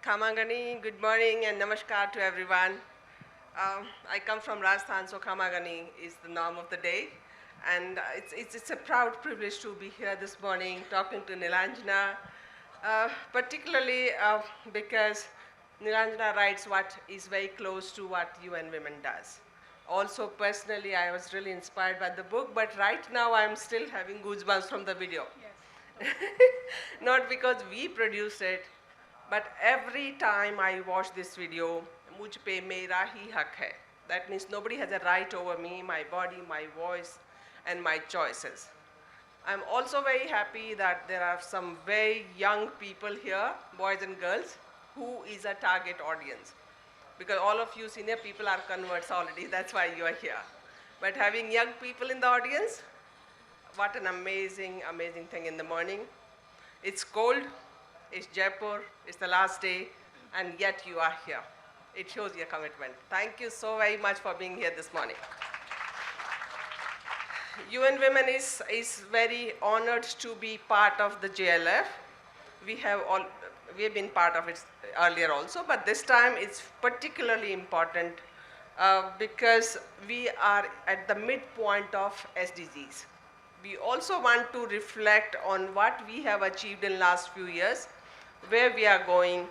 Khamagani, good morning and namaskar to everyone. I come from Rajasthan, so Khamagani is the norm of the day. And it's a proud privilege to be here this morning talking to Nilanjana, particularly because Nilanjana writes what is very close to what UN Women does. Also, personally, I was really inspired by the book, but right now I'm still having goosebumps from the video. Yes. Not because we produced it, but every time I watch this video, mujh pe mera hi hak hai. That means nobody has a right over me, my body, my voice, and my choices. I'm also very happy that there are some very young people here, boys and girls, who is a target audience. Because all of you senior people are converts already, that's why you are here. But having young people in the audience, what an amazing, amazing thing in the morning. It's cold, it's Jaipur, it's the last day, and yet you are here. It shows your commitment. Thank you so very much for being here this morning. UN Women is very honored to be part of the JLF. We have been part of it earlier also, but this time it's particularly important because we are at the midpoint of SDGs. We also want to reflect on what we have achieved in the last few years, where we are going,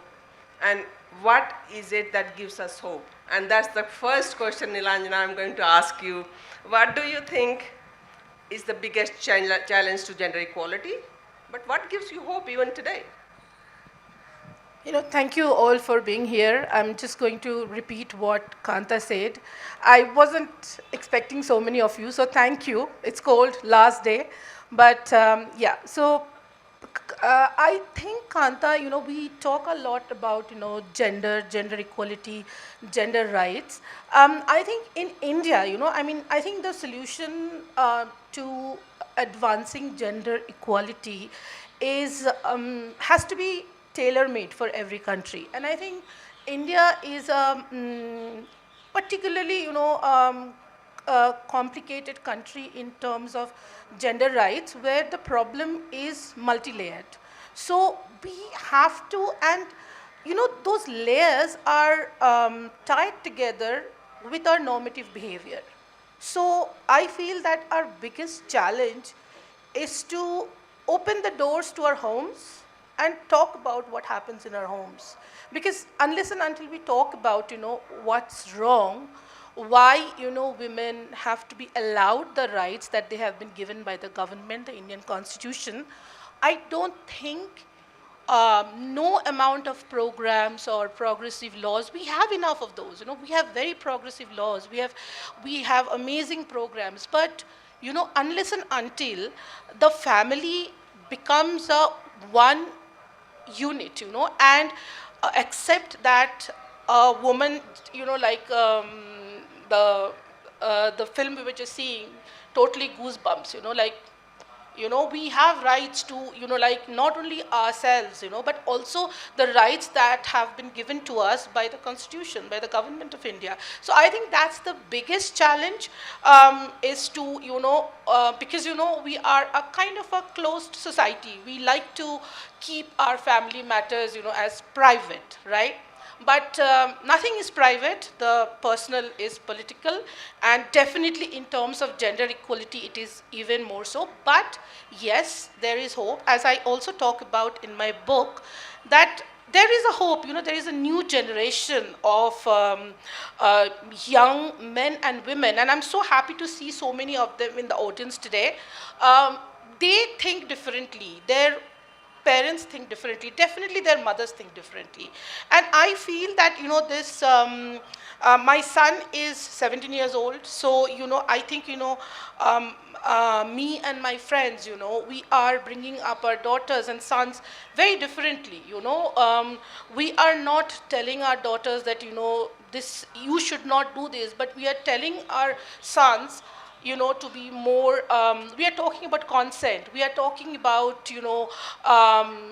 and what is it that gives us hope. And that's the first question, Nilanjana, I'm going to ask you. What do you think is the biggest challenge to gender equality? But what gives you hope even today? Thank you all for being here. I'm just going to repeat what Kanta said. I wasn't expecting so many of you, so thank you. It's cold, last day. But yeah, so I think, Kanta, we talk a lot about, gender equality, gender rights. I think in India, I think the solution to advancing gender equality has to be tailor-made for every country. And I think India is particularly, a complicated country in terms of gender rights, where the problem is multi-layered. So we have to, and those layers are tied together with our normative behavior. So I feel that our biggest challenge is to open the doors to our homes and talk about what happens in our homes. Because unless and until we talk about, what's wrong, why, women have to be allowed the rights that they have been given by the government, the Indian Constitution, I don't think no amount of programs or progressive laws, we have enough of those. We have very progressive laws. We have amazing programs. But, unless and until the family becomes a one unit, and accept that a woman, like the film we were just seeing, totally goosebumps, we have rights to, like not only ourselves, but also the rights that have been given to us by the Constitution, by the government of India. So I think that's the biggest challenge, is to, because, we are a kind of a closed society. We like to keep our family matters, as private, right? But nothing is private. The personal is political, and definitely in terms of gender equality, it is even more so. But yes, there is hope, as I also talk about in my book, that there is a hope. There is a new generation of young men and women, and I'm so happy to see so many of them in the audience today. They think differently. Their parents think differently. Definitely their mothers think differently. And I feel that, this, my son is 17 years old. So, I think, me and my friends, we are bringing up our daughters and sons very differently. We are not telling our daughters that, this, you should not do this, but we are telling our sons, to be more, we are talking about consent, we are talking about,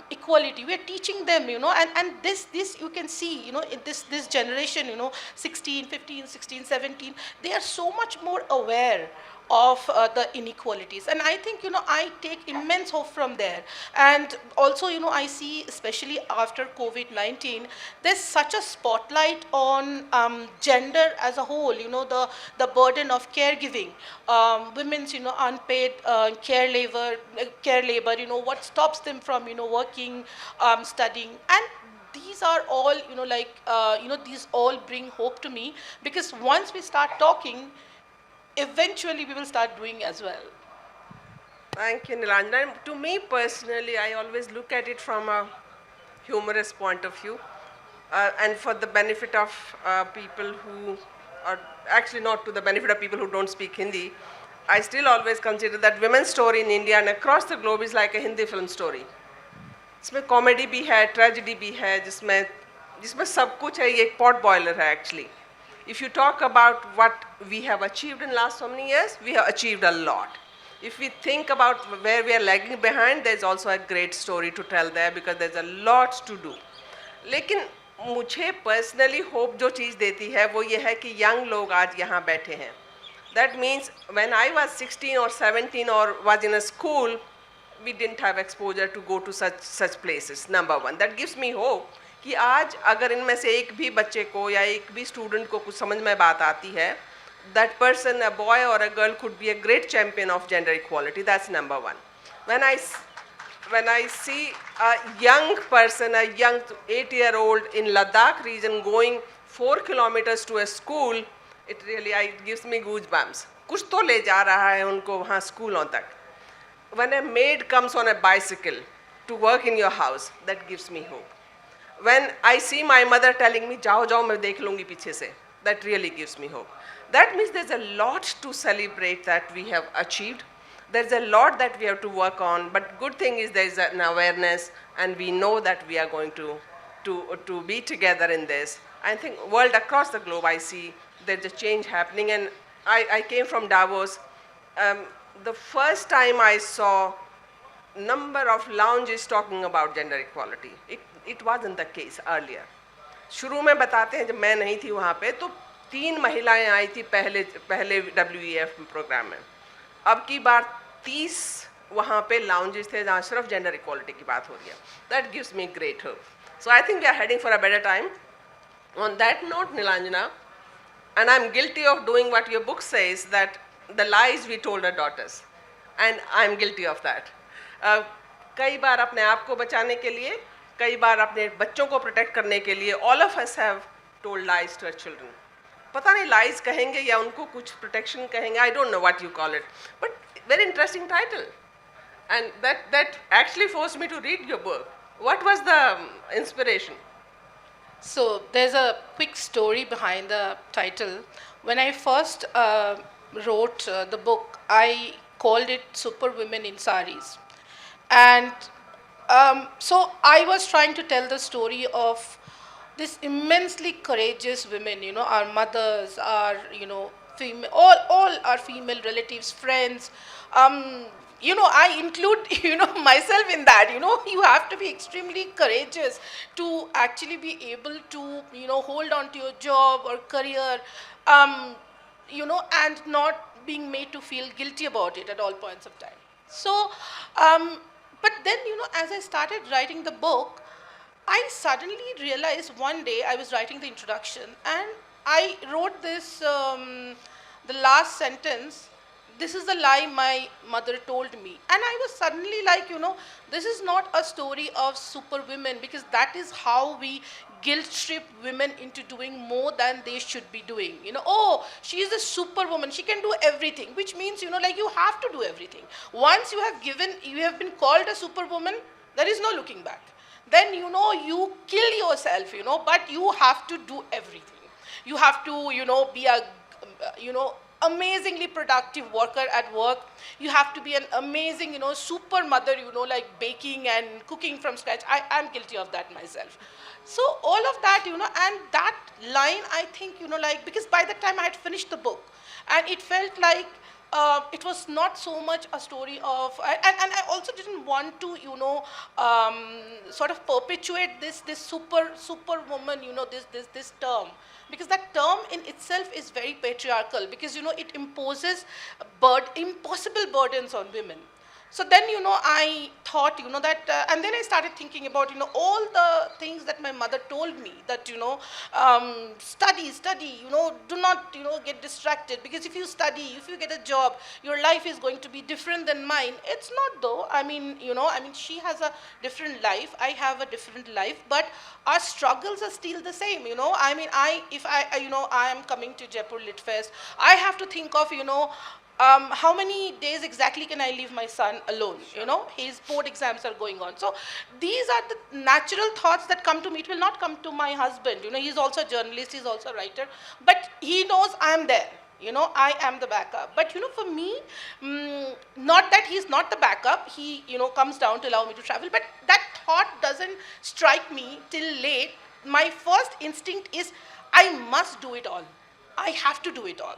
equality, we are teaching them, and this you can see, in this generation, 16, 15, 16, 17, they are so much more aware of the inequalities. And I think, I take immense hope from there. And also, I see, especially after COVID-19, there's such a spotlight on gender as a whole, the burden of caregiving, women's, unpaid care labor, what stops them from, working, studying. And these are all, these all bring hope to me, because once we start talking, eventually we will start doing as well. Thank you, Nilanjana. And to me personally, I always look at it from a humorous point of view, and for the benefit of people who are actually not to the benefit of people who don't speak Hindi. I still always consider that women's story in India and across the globe is like a Hindi film story. इसमें comedy भी है, tragedy भी है, जिसमें जिसमें सब कुछ है. ये एक पॉट बॉयलर है actually. If you talk about what we have achieved in last so many years, we have achieved a lot. If we think about where we are lagging behind, there's also a great story to tell there, because there's a lot to do. लेकिन मुझे personally hope जो चीज़ देती है वो ये है कि young लोग आज यहाँ बैठे हैं. That means when I was 16 or 17 or was in a school, we didn't have exposure to go to such places. Number one, that gives me hope कि आज अगर इनमें से एक भी बच्चे को या एक भी स्टूडेंट को कुछ समझ में बात आती है, that person, a boy or a girl, could be a great champion of gender equality. That's number one. When I see a young person, a young 8-year-old in Ladakh region going 4 kilometers to a school, it really gives me goosebumps. कुछ तो ले जा रहा है उनको वहाँ स्कूलों तक. When a maid comes on a bicycle to work in your house, that gives me hope. When I see my mother telling me, जाओ जाओ मैं देख लूँगी पीछे से, that really gives me hope. That means there's a lot to celebrate that we have achieved. There's a lot that we have to work on, but good thing is there's an awareness, and we know that we are going to be together in this. I think world across the globe, I see there's a change happening, and I came from Davos. The first time I saw number of lounges talking about gender equality, it wasn't the case earlier. शुरू में बताते हैं जब मैं नहीं थी वहाँ पे तो 3 महिलाएं आई थी पहले WEF प्रोग्राम में. अब की बार 30 वहाँ पे लाउंजेस थे जहाँ सिर्फ जेंडर इक्वालिटी की बात हो रही है. That gives me great hope. So I think we are heading for a better time. On that note, Nilanjana, and I'm guilty of doing what your book says, that the lies we told our daughters, and I'm guilty of that. कई बार अपने आप को बचाने के लिए, कई बार अपने बच्चों को प्रोटेक्ट करने के लिए, all of us have told lies to our children. पता नहीं lies कहेंगे या उनको कुछ protection कहेंगे, I don't know what you call it, but very interesting title, and that actually forced me to read your book. What was the inspiration? So there's a quick story behind the title. When I first wrote the book, I called it Superwomen in Saris. And so I was trying to tell the story of this immensely courageous women, our mothers, our, female, all our female relatives, friends. I include, myself in that. You have to be extremely courageous to actually be able to, hold on to your job or career, and not being made to feel guilty about it at all points of time. So, but then, as I started writing the book, I suddenly realized one day I was writing the introduction and I wrote this, the last sentence, this is the lie my mother told me. And I was suddenly like, this is not a story of superwomen, because that is how we guilt trip women into doing more than they should be doing. Oh, she is a superwoman, she can do everything, which means, you have to do everything. Once you have been called a superwoman, there is no looking back. Then, you kill yourself, but you have to do everything. You have to, be a, amazingly productive worker at work. You have to be an amazing, super mother, like baking and cooking from scratch. I'm guilty of that myself. So all of that, and that line, I think, because by the time I had finished the book, and it felt like it was not so much a story of, and I also didn't want to, sort of perpetuate this superwoman, this term, because that term in itself is very patriarchal, because it imposes impossible burdens on women. So then, I thought, that, and then I started thinking about, all the things that my mother told me, that, study, do not, get distracted, because if you study, if you get a job, your life is going to be different than mine. It's not though. She has a different life, I have a different life, but our struggles are still the same, if I am coming to Jaipur Lit Fest, I have to think of, how many days exactly can I leave my son alone? Sure. His board exams are going on. So these are the natural thoughts that come to me. It will not come to my husband. He's also a journalist, he's also a writer, but he knows I am there. I am the backup. But for me, not that he's not the backup. He comes down to allow me to travel. But that thought doesn't strike me till late. My first instinct is I must do it all. I have to do it all.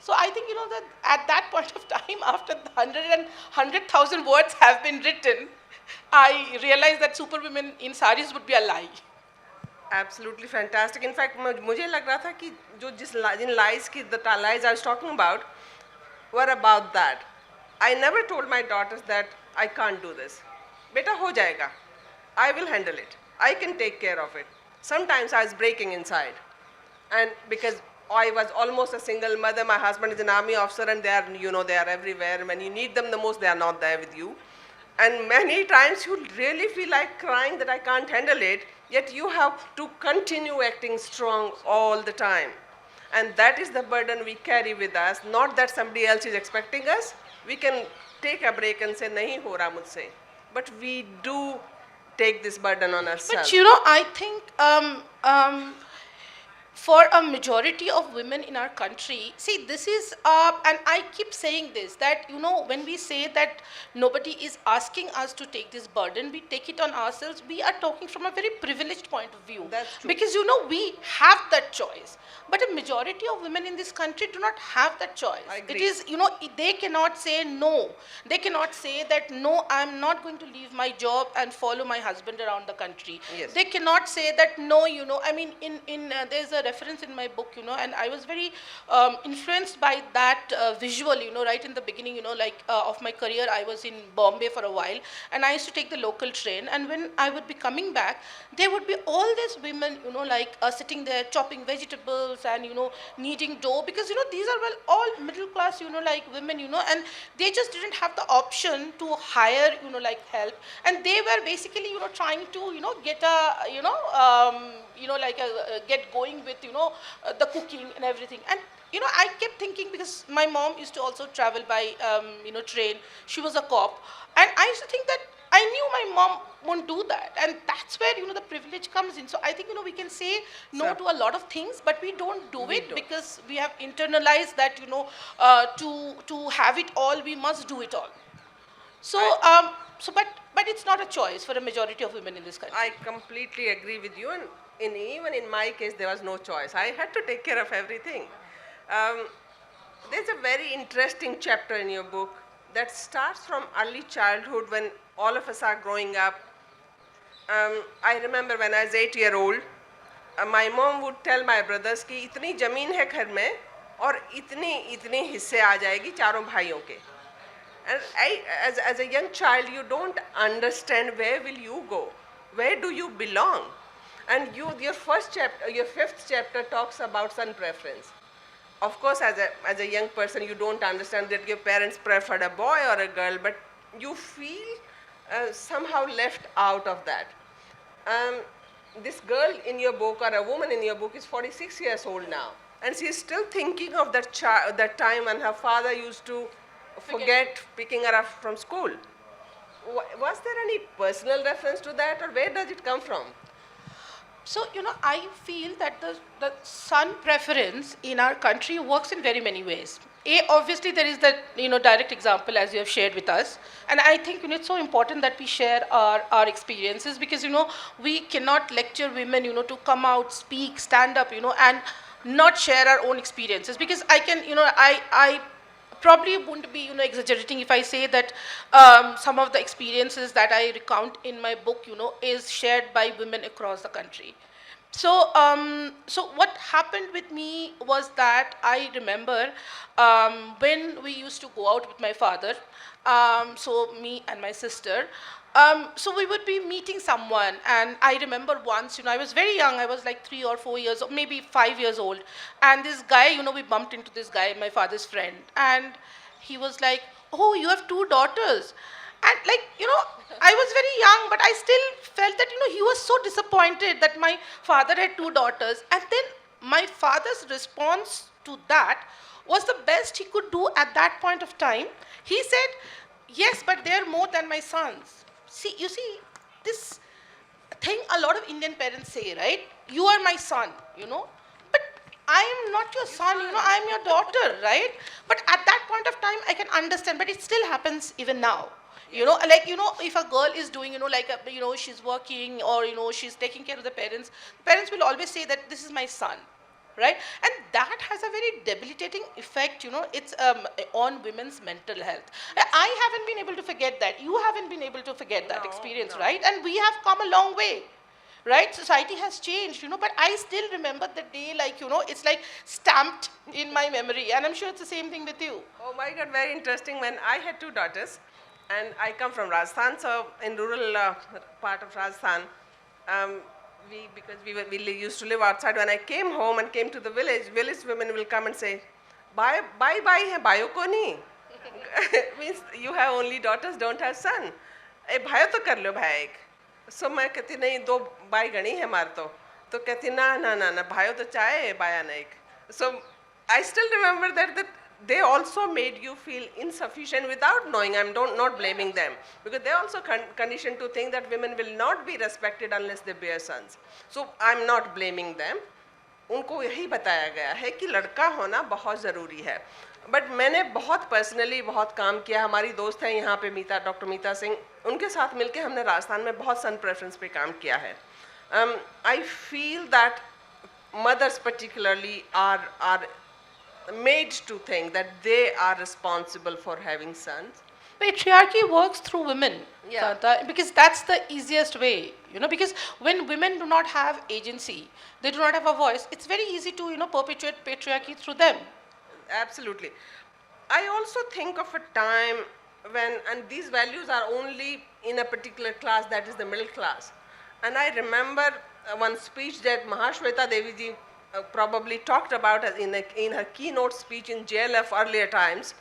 So I think, that at that point of time, after 100,000 words have been written, I realized that superwomen in saris would be a lie. Absolutely fantastic. In fact, मुझे लग रहा था कि जो जिन lies की the lies I was talking about were about that. I never told my daughters that I can't do this. Beta ho jayega. I will handle it. I can take care of it. Sometimes I was breaking inside, and because I was almost a single mother, my husband is an army officer, and they are everywhere. And when you need them the most, they are not there with you. And many times you really feel like crying that I can't handle it, yet you have to continue acting strong all the time. And that is the burden we carry with us, not that somebody else is expecting us. We can take a break and say, nahi ho raha mujhse. But we do take this burden on ourselves. But I think for a majority of women in our country, see, this is, and I keep saying this, that, when we say that nobody is asking us to take this burden, we take it on ourselves, we are talking from a very privileged point of view. That's true. Because, we have that choice. But a majority of women in this country do not have that choice. I agree. It is, they cannot say no. They cannot say that, no, I'm not going to leave my job and follow my husband around the country. Yes. They cannot say that, no, there's a reference in my book, and I was very influenced by that visual, right in the beginning, of my career. I was in Bombay for a while, and I used to take the local train, and when I would be coming back, there would be all these women, sitting there chopping vegetables and, kneading dough, because, these are all middle class, women, and they just didn't have the option to hire, help, and they were basically, trying to, get get going with, the cooking and everything. And, I kept thinking, because my mom used to also travel by, train. She was a cop. And I used to think that I knew my mom won't do that. And that's where, the privilege comes in. So I think, we can say no to a lot of things, but we don't do it because we have internalized that, to have it all, we must do it all. So, but it's not a choice for a majority of women in this country. I completely agree with you, and even in my case, there was no choice. I had to take care of everything. There's a very interesting chapter in your book that starts from early childhood when all of us are growing up. I remember when I was 8-year-old, my mom would tell my brothers कि इतनी ज़मीन है घर में और इतनी हिस्से आ जाएगी चारों भाइयों के. And as a young child, you don't understand where will you go, where do you belong, and your fifth chapter talks about son preference. Of course, as a young person, you don't understand that your parents preferred a boy or a girl, but you feel somehow left out of that. This girl in your book, or a woman in your book, is 46 years old now, and she is still thinking of that time when her father used to forget picking her up from school. Was there any personal reference to that, or where does it come from? So, I feel that the son preference in our country works in very many ways. Obviously there is that, direct example as you have shared with us. And I think, it's so important that we share our experiences, because, we cannot lecture women, to come out, speak, stand up, and not share our own experiences. Because I can, I probably wouldn't be, exaggerating if I say that some of the experiences that I recount in my book, is shared by women across the country. So what happened with me was that I remember when we used to go out with my father, so me and my sister, so we would be meeting someone, and I remember once, I was very young, I was like 3 or 4 years, or maybe 5 years old, and this guy, we bumped into this guy, my father's friend, and he was like, "Oh, you have two daughters." And like, I was very young, but I still felt that, he was so disappointed that my father had two daughters. And then my father's response to that was the best he could do at that point of time. He said, "Yes, but they're more than my sons." See, you see, this thing a lot of Indian parents say, right? "You are my son, but I am not your son, I am your daughter, right?" But at that point of time, I can understand, but it still happens even now. Like, if a girl is doing, like, she's working, or, she's taking care of the parents will always say that this is my son, right? And that has a very debilitating effect, it's on women's mental health. I haven't been able to forget that. You haven't been able to forget that experience, right? And we have come a long way. Right, society has changed, but I still remember the day, like, it's like stamped in my memory, and I'm sure it's the same thing with you. Oh my God, very interesting. When I had two daughters, and I come from Rajasthan, so in rural part of Rajasthan, because we used to live outside. When I came home and came to the village women will come and say, "Bye, bye, bye, hai bhayo ko nahi." Means you have only daughters, don't have son. ए भाई तो कर लो भाई एक. So मैं कहती नहीं, दो भाई गणी है मार तो कहती ना ना ना ना भाइयों तो चाहे बाया ना एक. So I still remember that they also made you feel insufficient without knowing. I'm not blaming them, because they also conditioned to think that women will not be respected unless they bear sons. So I'm not blaming them. उनको यही बताया गया है कि लड़का होना बहुत ज़रूरी है. बट मैंने बहुत पर्सनली बहुत काम किया. हमारी दोस्त हैं यहाँ पे डॉक्टर मीता सिंह, उनके साथ मिलके हमने राजस्थान में बहुत सन प्रेफरेंस पे काम किया है. I feel that mothers particularly are made to think that they are responsible for having sons. Patriarchy works through women, Yeah. Kanta, because that's the easiest way, because when women do not have agency, they do not have a voice, it's very easy to, perpetuate patriarchy through them. Absolutely. I also think of a time when, and these values are only in a particular class, that is the middle class. And I remember one speech that Mahashweta Devi ji probably talked about in her keynote speech in JLF earlier times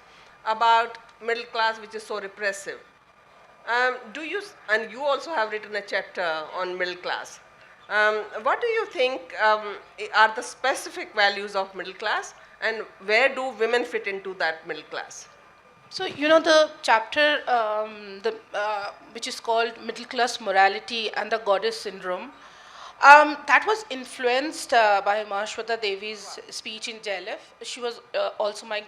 about middle class, which is so repressive. And you also have written a chapter on middle class. What do you think are the specific values of middle class, and where do women fit into that middle class? So, the chapter which is called Middle Class Morality and the Goddess Syndrome, that was influenced by Mahashweta Devi's speech in JLF. She was also my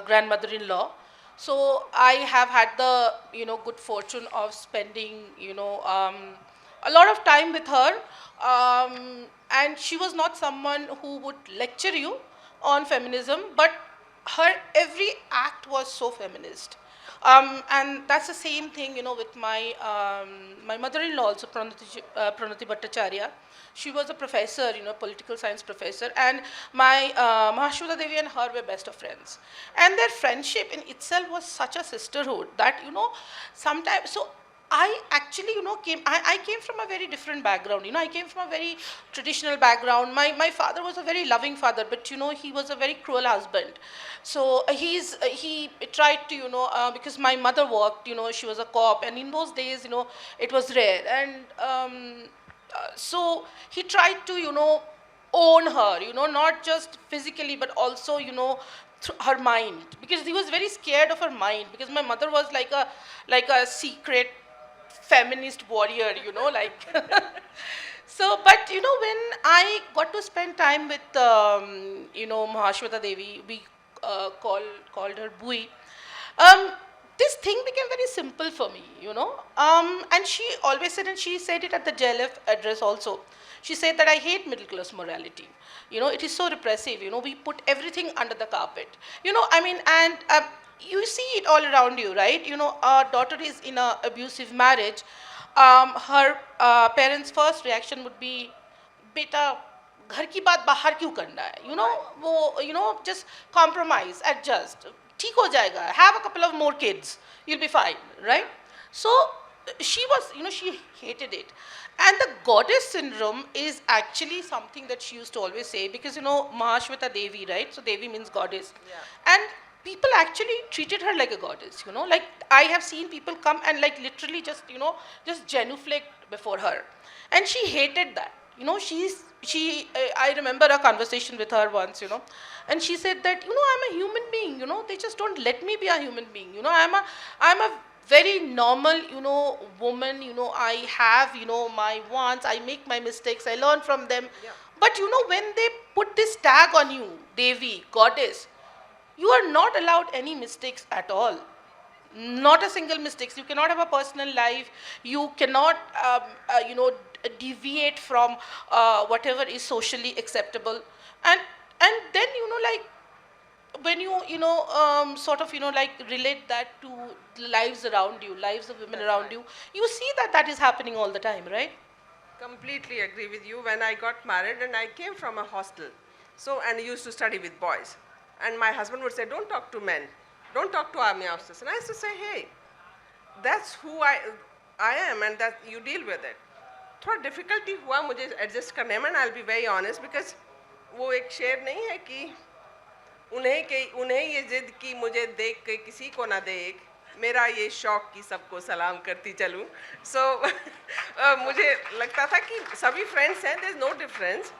grandmother-in-law. So I have had the, good fortune of spending, a lot of time with her. And she was not someone who would lecture you on feminism, but her every act was so feminist. And that's the same thing, with my my mother-in-law also, Pranati Bhattacharya. She was a professor, political science professor, and my Mahashweta Devi and her were best of friends. And their friendship in itself was such a sisterhood that, sometimes, so I actually, I came from a very different background. I came from a very traditional background. My father was a very loving father, but, he was a very cruel husband. So he tried to, because my mother worked, she was a cop, and in those days, it was rare. And so he tried to, own her, not just physically, but also, through her mind, because he was very scared of her mind, because my mother was like a secret feminist warrior, like. So, but, when I got to spend time with, Mahashweta Devi, we called her Bui. this thing became very simple for me, and she always said, and she said it at the JLF address also. She said that I hate middle class morality. It is so repressive. We put everything under the carpet. I mean, and you see it all around you, right? Our daughter is in a abusive marriage. Her parents' first reaction would be, "Beta, घर की बात बाहर क्यों करना है?" वो just compromise, adjust. ठीक हो जाएगा. Have a couple of more kids. You'll be fine, right? So she was, she hated it. And the goddess syndrome is actually something that she used to always say, because, Mahashweta Devi, right? So Devi means goddess. Yeah. And people actually treated her like a goddess, like I have seen people come and like literally just, just genuflect before her. And she hated that. I remember a conversation with her once, and she said that, I'm a human being, they just don't let me be a human being, I'm a very normal, woman, I have, my wants, I make my mistakes, I learn from them. Yeah. But, when they put this tag on you, Devi, goddess, you are not allowed any mistakes at all. Not a single mistake. You cannot have a personal life. You cannot, deviate from whatever is socially acceptable. And then, like, when you, sort of, like relate that to lives around you, lives of women around you, you see that that is happening all the time, right? Completely agree with you. When I got married and I came from a hostel, and used to study with boys, and my husband would say, don't talk to men, don't talk to army officers. And I used to say, hey, that's who I am, and that you deal with it. थोड़ा difficulty हुआ मुझे adjust करने में, and I'll be very honest, because वो एक शेर नहीं है कि उन्हें ये जिद की मुझे देख के किसी को ना देख, मेरा ये शौक की सबको सलाम करती चलूं. So मुझे लगता था कि सभी friends हैं, there's no difference.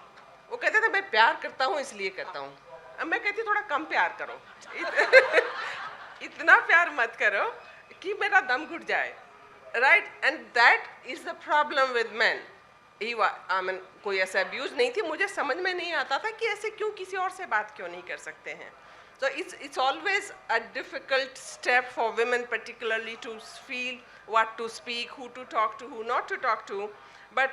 वो कहते थे मैं प्यार करता हूँ इसलिए करता हूँ. अब मैं कहती थोड़ा कम प्यार करो, इतना प्यार मत करो कि मेरा दम घुट जाए, right? And that is the problem with men. I mean, कोई ऐसा abuse नहीं थी, मुझे समझ में नहीं आता था कि ऐसे क्यों किसी और से बात क्यों नहीं कर सकते हैं. So it's always a difficult step for women particularly to feel what to speak, who to talk to, who not to talk to. But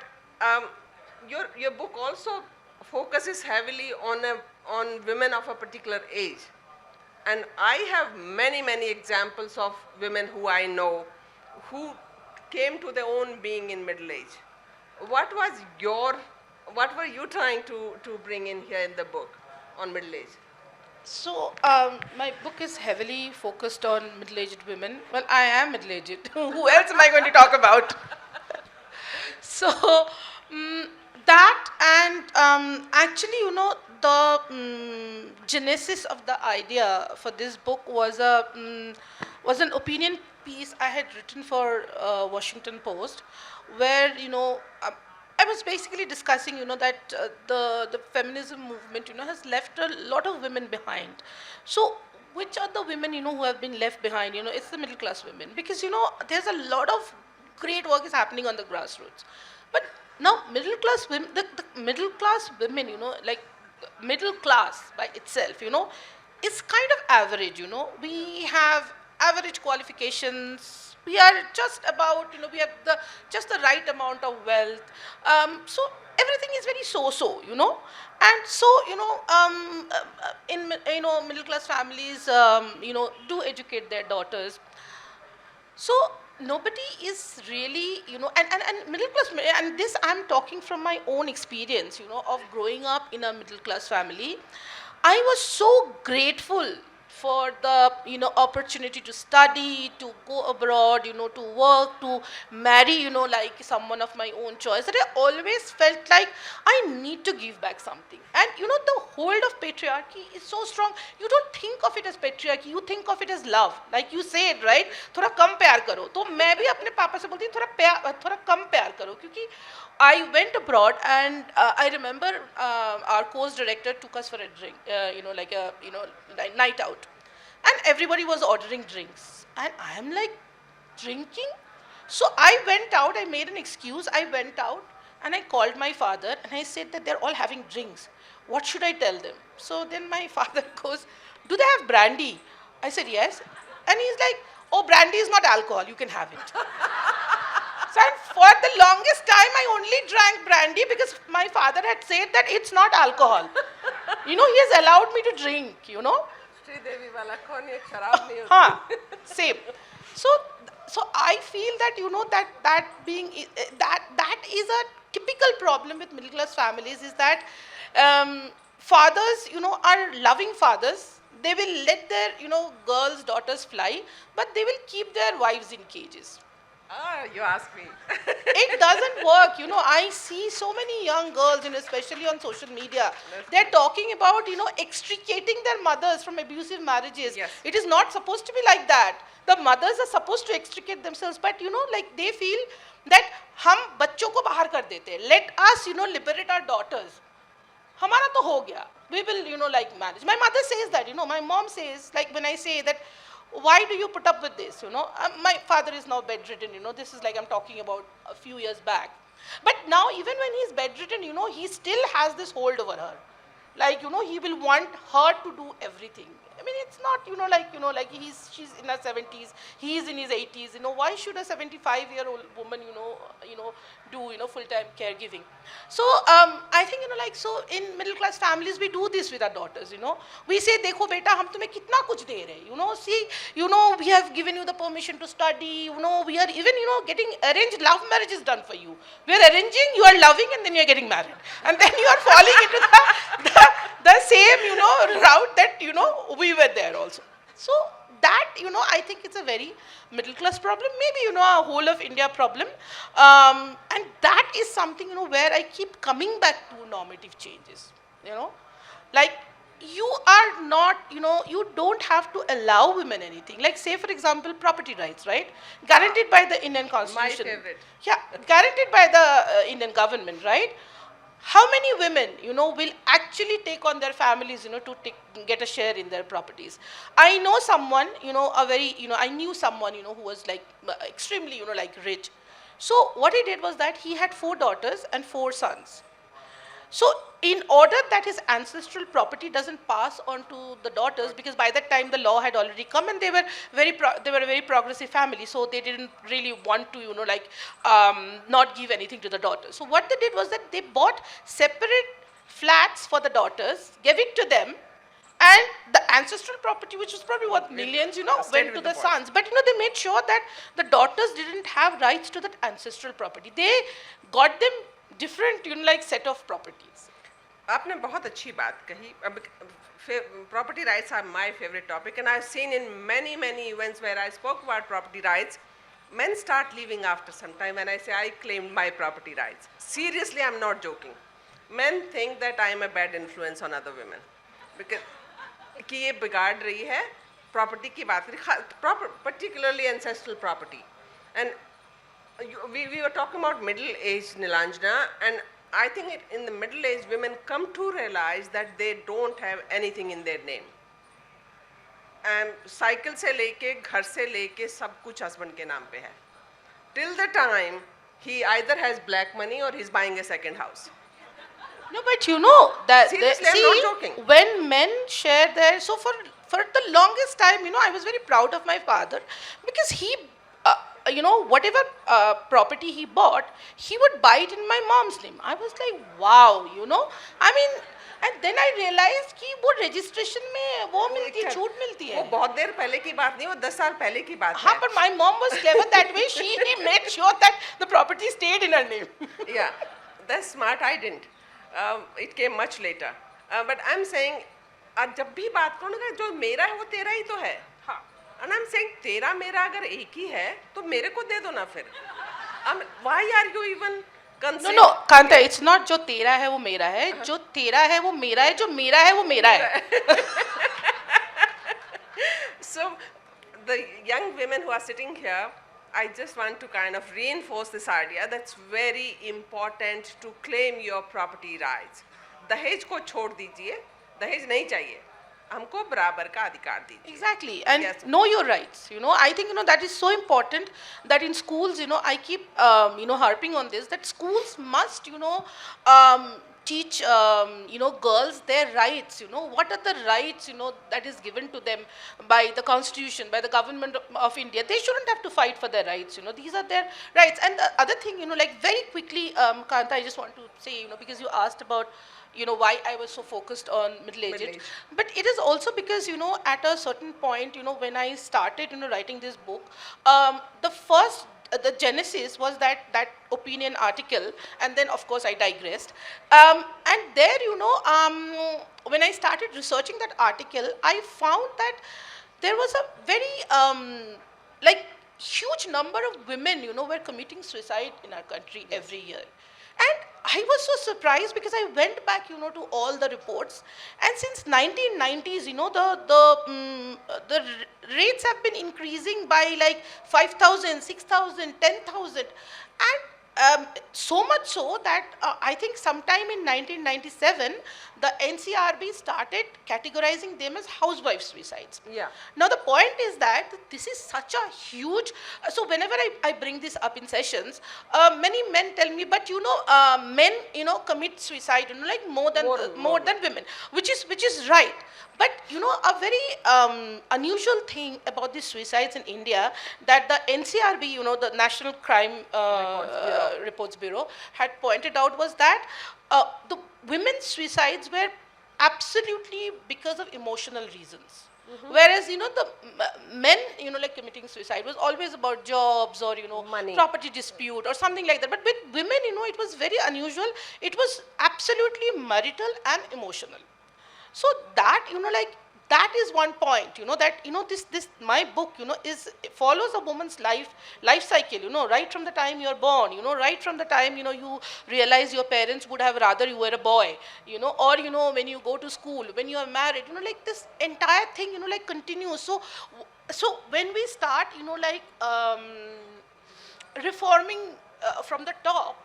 your book also focuses heavily on women of a particular age. And I have many examples of women who I know who came to their own being in middle age. What were you trying to bring in here in the book on middle age? So my book is heavily focused on middle-aged women. Well, I am middle-aged. Who else am I going to talk about? So that, and actually, the genesis of the idea for this book was an opinion piece I had written for Washington Post, where I was basically discussing that the feminism movement has left a lot of women behind. So which are the women who have been left behind? It's the middle class women, because there's a lot of great work is happening on the grassroots. But now middle class women, the middle class women, like middle class by itself, is kind of average. We have average qualifications. We are just about, we have just the right amount of wealth. So everything is very so-so, And so, in middle class families, do educate their daughters. So nobody is really, and middle class, and this I'm talking from my own experience, of growing up in a middle class family. I was so grateful for the opportunity to study, to go abroad, to work, to marry, like someone of my own choice, that I always felt like I need to give back something. And the hold of patriarchy is so strong. You don't think of it as patriarchy, you think of it as love. Like you said, right? थोड़ा कम प्यार करो. तो मैं भी अपने पापा से बोलती हूँ थोड़ा कम प्यार करो, क्योंकि I went abroad, and I remember our course director took us for a drink, like a night out, and everybody was ordering drinks, and I am like, drinking? So I went out. I made an excuse. I went out, and I called my father, and I said that they're all having drinks. What should I tell them? So then my father goes, do they have brandy? I said yes, and he's like, oh, brandy is not alcohol, you can have it. So for the longest time, I only drank brandy because my father had said that it's not alcohol. He has allowed me to drink, Devi wala cognac sharab nahi hoti. Same. So I feel that that is a typical problem with middle class families, is that fathers are loving fathers. They will let their girls, daughters fly, but they will keep their wives in cages. You ask me. It doesn't work. I see so many young girls, especially on social media. They're talking about, extricating their mothers from abusive marriages. Yes. It is not supposed to be like that. The mothers are supposed to extricate themselves, but, they feel that हम बच्चों को बाहर कर देते हैं. Let us, liberate our daughters. हमारा तो हो गया. We will, manage. My mother says that, my mom says, like when I say that, why do you put up with this, my father is now bedridden, this is like I'm talking about a few years back. But now even when he's bedridden, he still has this hold over her. Like, he will want her to do everything. I mean, it's not, she's in her 70s, he's in his 80s, why should a 75-year-old woman, do, full-time caregiving? So, I think, so in middle-class families, we do this with our daughters, We say, dekho beta, hum tumhe kitna kuch de rahe, see, we have given you the permission to study, we are even, getting arranged love marriages done for you. We are arranging, you are loving, and then you are getting married. And then you are falling into the same, route that, we were there also. So that, I think it's a very middle class problem, maybe, a whole of India problem. And that is something, where I keep coming back to normative changes, Like, you are not, you don't have to allow women anything. Like, say, for example, property rights, right? Guaranteed by the Indian Constitution. My favorite. Yeah, guaranteed by the Indian government, right? How many women, will actually take on their families, to get a share in their properties? I know someone, I knew someone, who was like extremely, rich. So what he did was that he had 4 daughters and 4 sons. So in order that his ancestral property doesn't pass on to the daughters, because by that time the law had already come and they were a very progressive family, so they didn't really want to, not give anything to the daughters. So what they did was that they bought separate flats for the daughters, gave it to them, and the ancestral property, which was probably worth millions, went to the sons. But, they made sure that the daughters didn't have rights to that ancestral property. They got them different, set of properties. आपने बहुत अच्छी बात कही. Property rights are my favorite topic, and I've seen in many events where I spoke about property rights, men start leaving after some time when I say I claimed my property rights. Seriously, I'm not joking. Men think that I am a bad influence on other women because कि ये बिगाड़ रही है property की बात करी, particularly ancestral property. And we were talking about middle-aged Nilanjana, and I think in the middle-aged women come to realize that they don't have anything in their name. And cycle से लेके घर से लेके सब कुछ husband के नाम पे है. Till the time he either has black money or he's buying a second house. No, but that seriously, see, I'm not joking. When men share their, so for the longest time, I was very proud of my father because he, whatever property he bought, he would buy it in my mom's name. I was like, wow, I mean, and then I realized कि वो registration में वो मिलती है, छूट मिलती है. वो बहुत देर पहले की बात नहीं, वो 10 साल पहले की बात है. हाँ, but my mom was clever that way. She made sure that the property stayed in her name. Yeah, that's smart. I didn't. It came much later. But I'm saying, जब भी बात करो ना, जो मेरा है वो तेरा ही तो है. हाँ. And I'm saying, तेरा मेरा अगर एक ही है, तो मेरे को दे दो ना फिर. Why are you even? No, Kanta, it's not जो तेरा है वो मेरा है, जो तेरा है वो मेरा है, जो मेरा है वो मेरा है. So, the young women who are sitting here, I just want to kind of reinforce this idea that's very important to claim your property rights. दहेज को छोड़ दीजिए, दहेज नहीं चाहिए. हमको बराबर का अधिकार दीजिए. Exactly, and yes. Know your rights. I think that is so important that in schools, I keep harping on this, that schools must teach girls their rights. What are the rights that is given to them by the constitution, by the government of India. They shouldn't have to fight for their rights. These are their rights. And the other thing, like very quickly, Kanta, I just want to say, because you asked about why I was so focused on middle-aged. Middle-aged. But it is also because, at a certain point, when I started, writing this book, the first, the genesis was that opinion article, and then of course I digressed. And there, when I started researching that article, I found that there was a very, like, huge number of women, were committing suicide in our country every year. And I was so surprised because I went back, to all the reports, and since 1990s, the rates have been increasing by like 5,000, 6,000, 10,000, and so much so that I think sometime in 1997, the NCRB started categorizing them as housewife suicides. Yeah. Now the point is that this is such a huge. So whenever I bring this up in sessions, many men tell me, but men commit suicide, like more than women, which is right. But a very unusual thing about these suicides in India, that the NCRB, the National Crime Reports Bureau, had pointed out, was that the women's suicides were absolutely because of emotional reasons. Whereas, the men, like committing suicide was always about jobs or, Money. property dispute or something like that. But with women, it was very unusual. It was absolutely marital and emotional. So that, like, that is one point, that, this my book, follows a woman's life cycle, right from the time you're born, right from the time, you realize your parents would have rather you were a boy, or, when you go to school, when you are married, like this entire thing, like continues. So when we start, like, reforming from the top,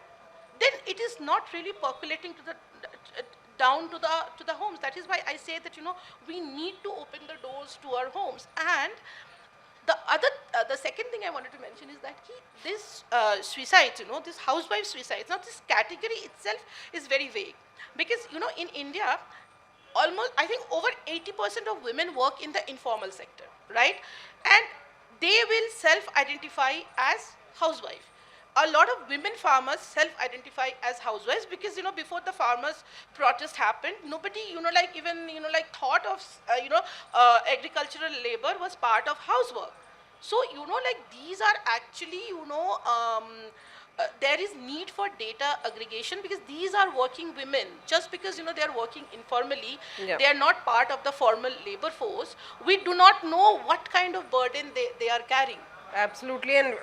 then it is not really percolating to the down to the homes. That is why I say that we need to open the doors to our homes. And the second thing I wanted to mention is that this suicides, this housewife suicides, now this category itself is very vague, because in India, almost, I think, over 80% of women work in the informal sector, right? And they will self-identify as housewife. A lot of women farmers self-identify as housewives, because before the farmers' protest happened, nobody like even thought of agricultural labor was part of housework. So like these are actually there is need for data aggregation, because these are working women. Just because they are working informally, Yeah. they are not part of the formal labor force. We do not know what kind of burden they are carrying. Absolutely, and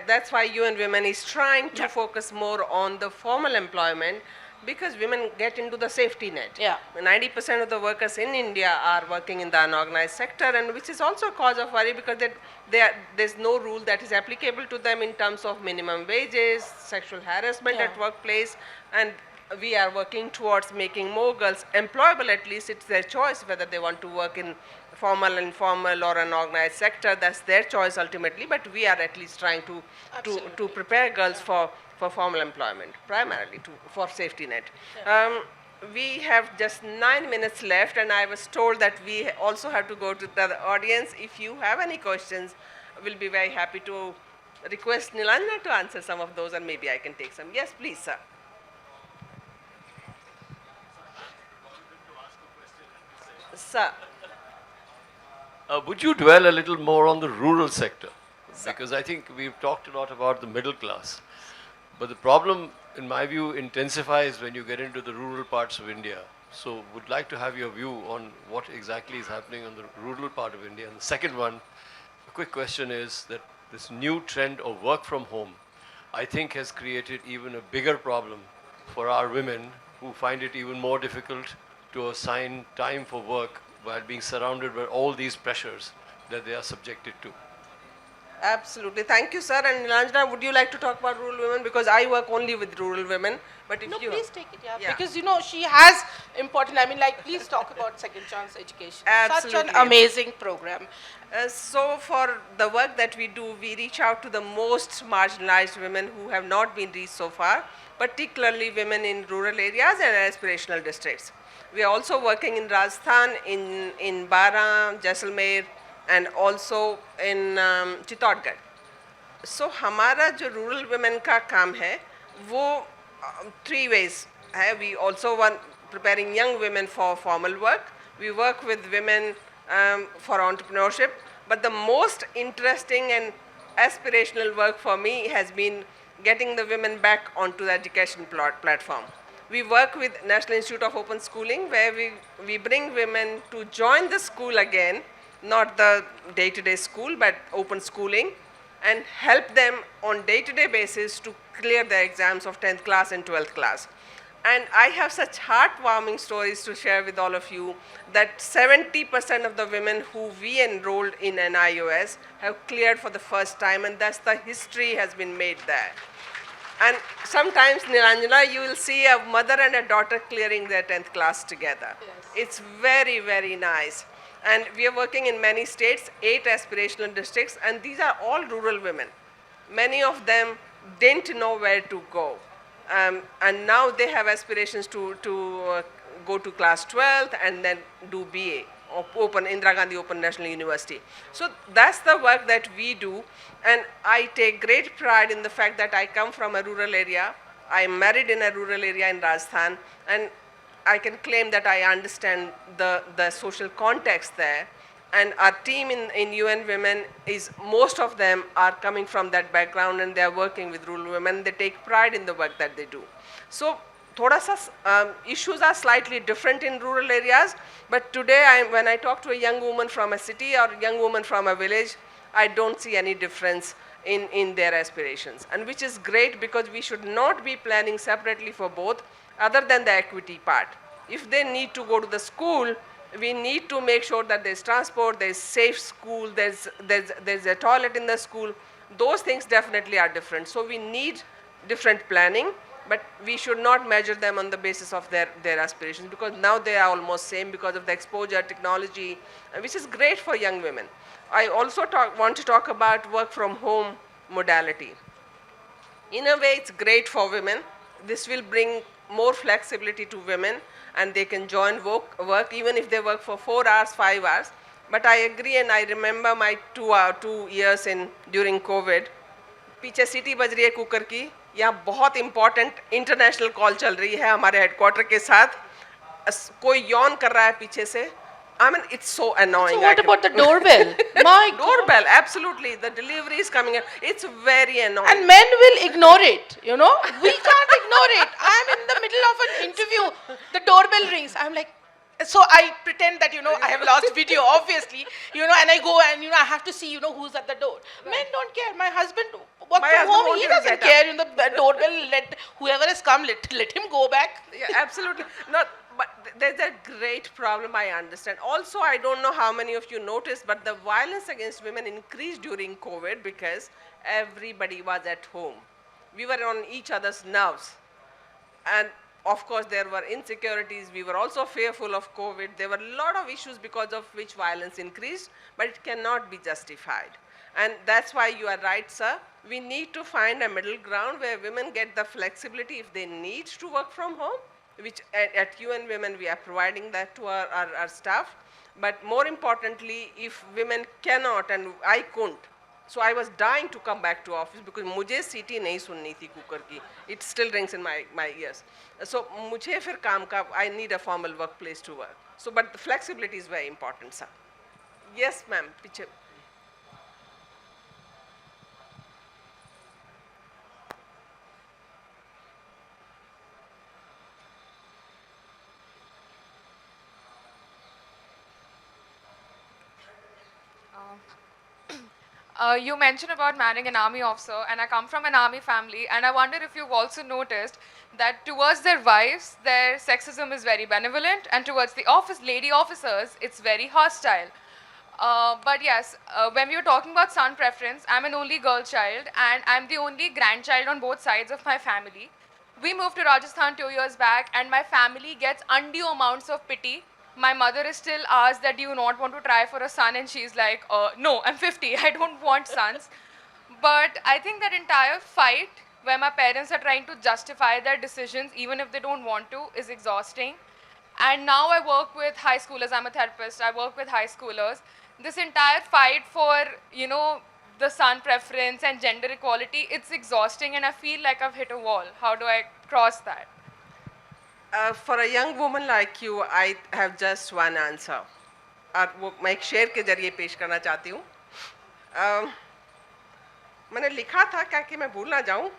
that's why UN Women is trying to Yeah. focus more on the formal employment, because women get into the safety net. Yeah. 90% of the workers in India are working in the unorganized sector, and which is also a cause of worry, because there's no rule that is applicable to them in terms of minimum wages, sexual harassment Yeah. at workplace, and we are working towards making more girls employable. At least it's their choice whether they want to work in formal, informal, or an organized sector. That's their choice ultimately, but we are at least trying to prepare girls for formal employment, primarily for safety net. We have just 9 minutes left, and I was told that we also have to go to the audience. If you have any questions, we'll be very happy to request Nilanjana to answer some of those, and maybe I can take some. Yes, please, sir. Sir. Would you dwell a little more on the rural sector? Because I think we've talked a lot about the middle class. But the problem, in my view, intensifies when you get into the rural parts of India. So would like to have your view on what exactly is happening on the rural part of India. And the second one, a quick question, is that this new trend of work from home, I think, has created even a bigger problem for our women, who find it even more difficult to assign time for work while being surrounded by all these pressures that they are subjected to. Absolutely. Thank you, sir. And Nilanjana, would you like to talk about rural women? Because I work only with rural women. But if No, you... please take it, yeah. Yeah. Because, she has important, please talk about Second Chance Education. Such an Absolutely. amazing program. So for the work that we do, we reach out to the most marginalized women who have not been reached so far, particularly women in rural areas and aspirational districts. We are also working in Rajasthan, in Bara, Jaisalmer, and also in Chittorgarh. सो हमारा जो rural women का काम है वो 3 ways है. We also one preparing young women for formal work. We work with women for entrepreneurship. But the most interesting and aspirational work for me has been getting the women back onto the education platform. We work with National Institute of Open Schooling, where we bring women to join the school again, not the day-to-day school, but open schooling, and help them on day-to-day basis to clear the exams of 10th class and 12th class. And I have such heartwarming stories to share with all of you that 70% of the women who we enrolled in NIOS have cleared for the first time, and thus the history has been made there. And sometimes, Nilanjana, you will see a mother and a daughter clearing their 10th class together. Yes. It's very, very nice. And we are working in many states, 8 aspirational districts, and these are all rural women. Many of them didn't know where to go. And now they have aspirations to go to class 12th and then do BA, Open Indira Gandhi Open National University. So that's the work that we do, and I take great pride in the fact that I come from a rural area. I am married in a rural area in Rajasthan, and I can claim that I understand the social context there. And our team in UN Women is, most of them are coming from that background, and they are working with rural women. They take pride in the work that they do. So thoda sa issues are slightly different in rural areas, but today when I talk to a young woman from a city or a young woman from a village, I don't see any difference in their aspirations, and which is great, because we should not be planning separately for both, other than the equity part. If they need to go to the school, we need to make sure that there's transport, there's safe school, there's a toilet in the school. Those things definitely are different. So we need different planning, but we should not measure them on the basis of their aspirations, because now they are almost same because of the exposure, technology, which is great for young women. I also want to talk about work from home modality. In a way, it's great for women. This will bring more flexibility to women, and they can join work even if they work for 4 hours, 5 hours. But I agree, and I remember my 2 years during COVID. पीछे सीटी बज रही है cooker की, यहाँ बहुत important international call चल रही है हमारे headquarter के साथ. कोई yawn कर रहा है पीछे से. I mean, it's so annoying. So what about the doorbell? My doorbell, absolutely. The delivery is coming in. It's very annoying. And men will ignore it, We can't ignore it. I'm in the middle of an interview. The doorbell rings. I'm like, so I pretend that, I have lost video, obviously, and I go and, I have to see, who's at the door. Right. Men don't care. My husband works from home. He doesn't care. The doorbell, let whoever has come, let him go back. Yeah, absolutely. No, but there's a great problem, I understand. Also, I don't know how many of you noticed, but the violence against women increased during COVID because everybody was at home. We were on each other's nerves. And of course, there were insecurities. We were also fearful of COVID. There were a lot of issues because of which violence increased, but it cannot be justified. And that's why you are right, sir. We need to find a middle ground where women get the flexibility if they need to work from home, which at UN Women we are providing that to our staff. But more importantly, if women cannot, and I couldn't, so I was dying to come back to office because मुझे सीटी नहीं सुननी थी cooker की. It still rings in my ears. So मुझे फिर काम का, I need a formal workplace to work. So but the flexibility is very important, sir. Yes, ma'am. पीछे. You mentioned about marrying an army officer, and I come from an army family, and I wonder if you've also noticed that towards their wives, their sexism is very benevolent, and towards the lady officers, it's very hostile. But yes, when we were talking about son preference, I'm an only girl child and I'm the only grandchild on both sides of my family. We moved to Rajasthan 2 years back and my family gets undue amounts of pity. My mother is still asked that do you not want to try for a son and she's like, no, I'm 50, I don't want sons. But I think that entire fight where my parents are trying to justify their decisions even if they don't want to is exhausting. And now I work with high schoolers. I'm a therapist. I work with high schoolers. This entire fight for, the son preference and gender equality, it's exhausting and I feel like I've hit a wall. How do I cross that? For a young woman like you, I have just one answer. और वो मैं एक शेर के जरिए पेश करना चाहती हूँ. मैंने लिखा था क्या कि मैं भूल ना जाऊँ.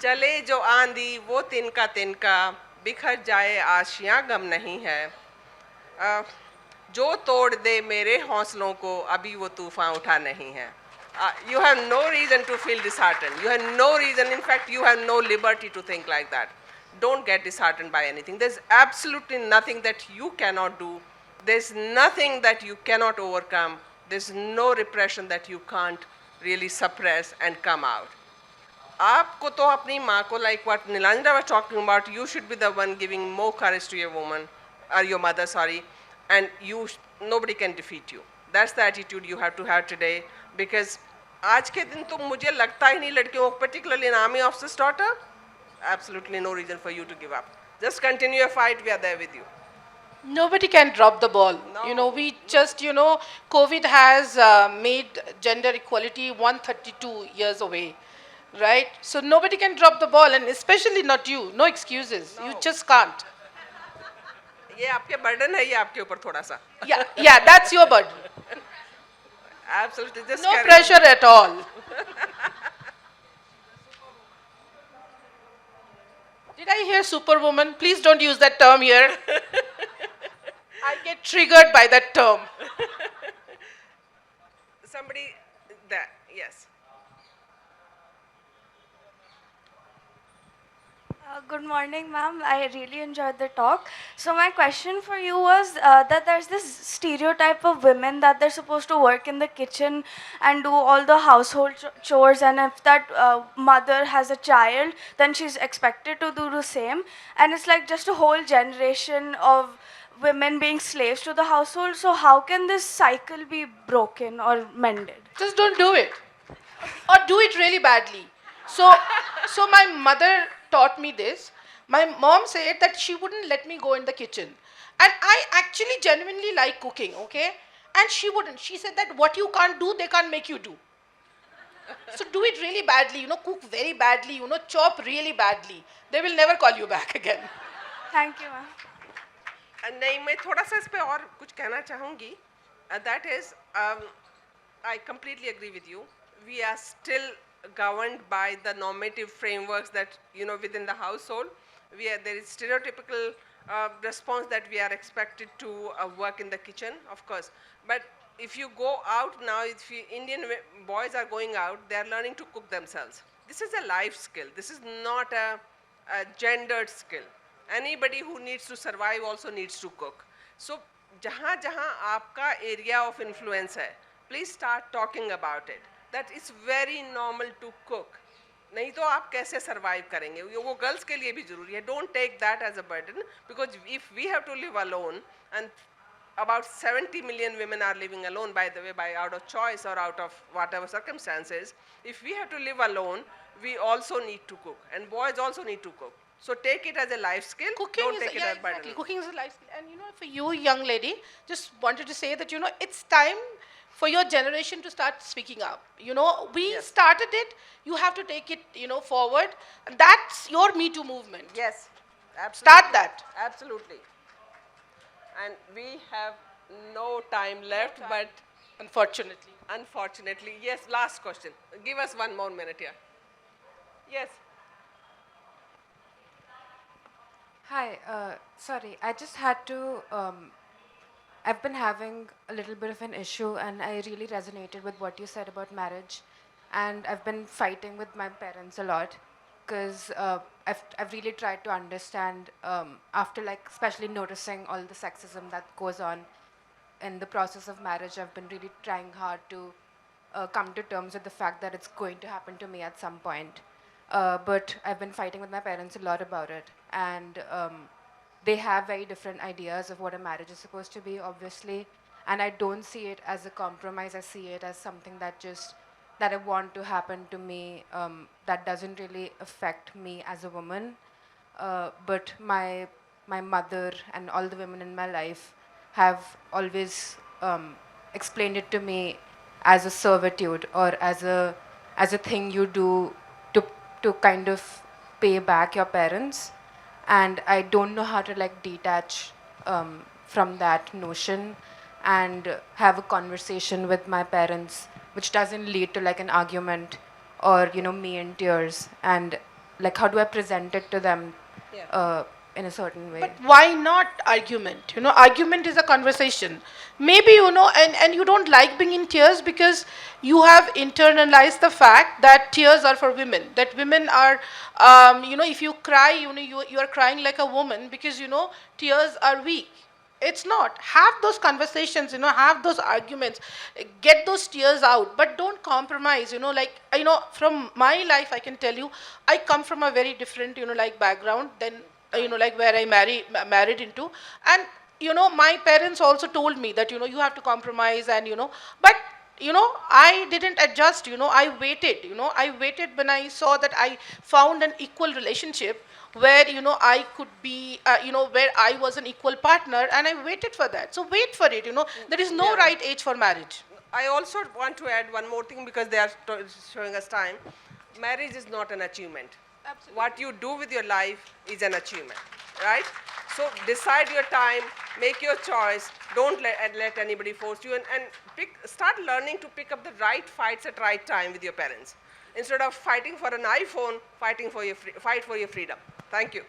चले जो आंधी वो तिनका तिनका बिखर जाए आशियाँ गम नहीं है. जो तोड़ दे मेरे हौसलों को अभी वो तूफान उठा नहीं है. You have no reason to feel disheartened. You have no reason, in fact, you have no liberty to think like that. Don't get disheartened by anything. There's absolutely nothing that you cannot do. There's nothing that you cannot overcome. There's no repression that you can't really suppress and come out. आपको तो अपनी माँ को, like what Nilanjana was talking about, you should be the one giving more courage to your woman, or your mother, sorry, and nobody can defeat you. That's the attitude you have to have today, because आज के दिन तो मुझे लगता ही नहीं लड़कियों को, particularly an army officer's daughter, absolutely no reason for you to give up. Just continue your fight, we are there with you. Nobody can drop the ball. No. We just, COVID has made gender equality 132 years away, right? So nobody can drop the ball, and especially not you. No excuses. You No. just can't. ये आपके burden है, ये आपके ऊपर थोड़ा सा. Yeah, that's your burden. Absolutely, just No carry on. pressure at all. Did I hear superwoman? Please don't use that term here. I get triggered by that term. Somebody there, yes. Good morning, ma'am. I really enjoyed the talk. So my question for you was that there's this stereotype of women that they're supposed to work in the kitchen and do all the household chores, and if that mother has a child, then she's expected to do the same. And it's like just a whole generation of women being slaves to the household. So how can this cycle be broken or mended? Just don't do it. Or do it really badly. So my mother taught me this. My mom said that she wouldn't let me go in the kitchen. And I actually genuinely like cooking, okay? And she wouldn't. She said that what you can't do, they can't make you do. So do it really badly, cook very badly, chop really badly. They will never call you back again. Thank you, ma'am. नहीं, मैं थोड़ा सा इस पे और कुछ कहना चाहूँगी. That is, I completely agree with you. We are still governed by the normative frameworks that, within the household. There is stereotypical response that we are expected to work in the kitchen, of course. But if you go out now, Indian boys are going out, they are learning to cook themselves. This is a life skill. This is not a gendered skill. Anybody who needs to survive also needs to cook. So, जहाँ जहाँ आपका area of influence है, please start talking about it. That it's very normal to cook. नहीं तो आप कैसे survive करेंगे? वो girls के लिए भी जरूरी है. Don't take that as a burden, because if we have to live alone, and about 70 million women are living alone, by the way, by out of choice or out of whatever circumstances. If we have to live alone, we also need to cook, and boys also need to cook. So take it as a life skill. Cooking Don't is take it as a burden. exactly. Cooking is a life skill. And for you, young lady, just wanted to say that it's time for your generation to start speaking up. We Yes. started it. You have to take it, forward. And that's your Me Too movement. Yes, absolutely. Start that. Absolutely. And we have no time left, but Unfortunately. yes, last question. Give us 1 more minute here. Yes. Hi, sorry, I just had to. I've been having a little bit of an issue, and I really resonated with what you said about marriage. And I've been fighting with my parents a lot because I've really tried to understand after, like, especially noticing all the sexism that goes on. in the process of marriage, I've been really trying hard to come to terms with the fact that it's going to happen to me at some point. But I've been fighting with my parents a lot about it, and they have very different ideas of what a marriage is supposed to be, obviously. And I don't see it as a compromise. I see it as something that I want to happen to me, that doesn't really affect me as a woman. But my mother and all the women in my life have always explained it to me as a servitude, or as a thing you do to kind of pay back your parents. And I don't know how to like detach from that notion and have a conversation with my parents which doesn't lead to like an argument, or me in tears. And like, how do I present it to them in a certain way? But why not argument? Argument is a conversation. Maybe, and you don't like being in tears because you have internalized the fact that tears are for women. That women are, if you cry, you are crying like a woman because, tears are weak. It's not. Have those conversations, have those arguments, get those tears out, but don't compromise, from my life, I can tell you, I come from a very different, background than, like where I married into. And, my parents also told me that, you have to compromise and, but, I didn't adjust, I waited when I saw that I found an equal relationship where I could be where I was an equal partner, and I waited for that. So wait for it. There is no right age for marriage. I also want to add one more thing because they are showing us time. Marriage is not an achievement. Absolutely. What you do with your life is an achievement, right? So decide your time, make your choice. Don't let anybody force you, and start learning to pick up the right fights at right time with your parents. Instead of fighting for an iPhone, fight for your freedom. Thank you.